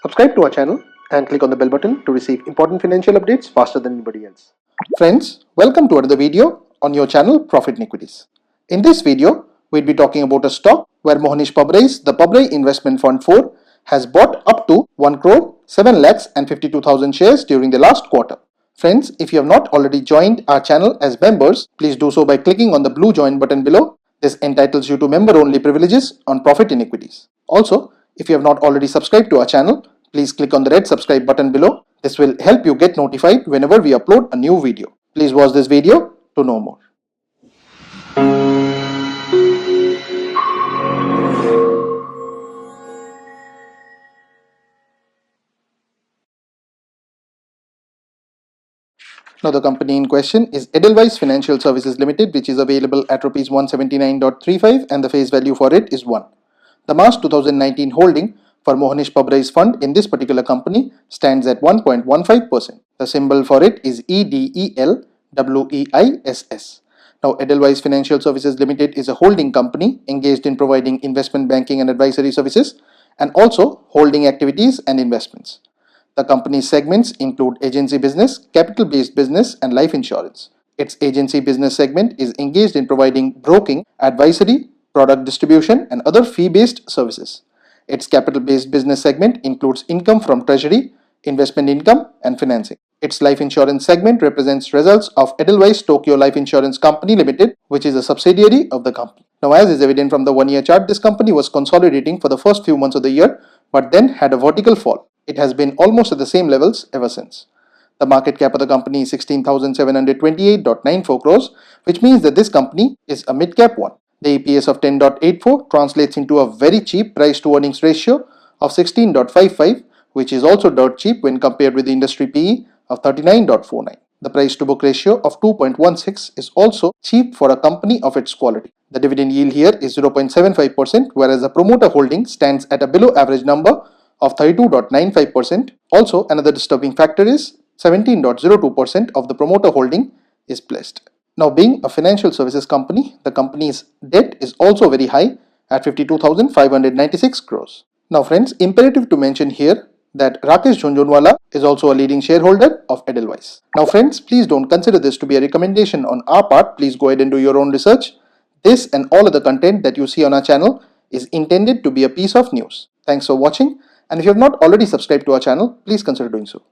Subscribe to our channel and click on the bell button to receive important financial updates faster than anybody else. Friends, welcome to another video on your channel Profit and Equities. In this video, we'll be talking about a stock where Mohnish Pabrai's the Pabrai Investment Fund 4 has bought up to 1 crore 7 lakhs and 52,000 shares during the last quarter. Friends, if you have not already joined our channel as members, please do so by clicking on the blue join button below. This entitles you to member-only privileges on Profit and Equities. Also, if you have not already subscribed to our channel, please click on the red subscribe button below. This will help you get notified whenever we upload a new video. Please watch this video to know more. Now the company in question is Edelweiss Financial Services Limited, which is available at Rs 179.35 and the face value for it is 1. The March 2019 holding for Mohnish Pabrai's fund in this particular company stands at 1.15%. The symbol for it is EDELWEISS. Now, Edelweiss Financial Services Limited is a holding company engaged in providing investment banking and advisory services and also holding activities and investments. The company's segments include agency business, capital-based business, and life insurance. Its agency business segment is engaged in providing broking, advisory, product distribution, and other fee-based services. Its capital-based business segment includes income from treasury, investment income, and financing. Its life insurance segment represents results of Edelweiss Tokyo Life Insurance Company Limited, which is a subsidiary of the company. Now, as is evident from the one-year chart, this company was consolidating for the first few months of the year, but then had a vertical fall. It has been almost at the same levels ever since. The market cap of the company is 16,728.94 crores, which means that this company is a mid-cap one. The EPS of 10.84 translates into a very cheap price to earnings ratio of 16.55, which is also dirt cheap when compared with the industry PE of 39.49. The price to book ratio of 2.16 is also cheap for a company of its quality. The dividend yield here is 0.75%, whereas the promoter holding stands at a below average number of 32.95%. Also, another disturbing factor is 17.02% of the promoter holding is pledged. Now, being a financial services company, the company's debt is also very high at 52,596 crores. Now, friends, imperative to mention here that Rakesh Jhunjhunwala is also a leading shareholder of Edelweiss. Now, friends, please don't consider this to be a recommendation on our part. Please go ahead and do your own research. This and all other content that you see on our channel is intended to be a piece of news. Thanks for watching. And if you have not already subscribed to our channel, please consider doing so.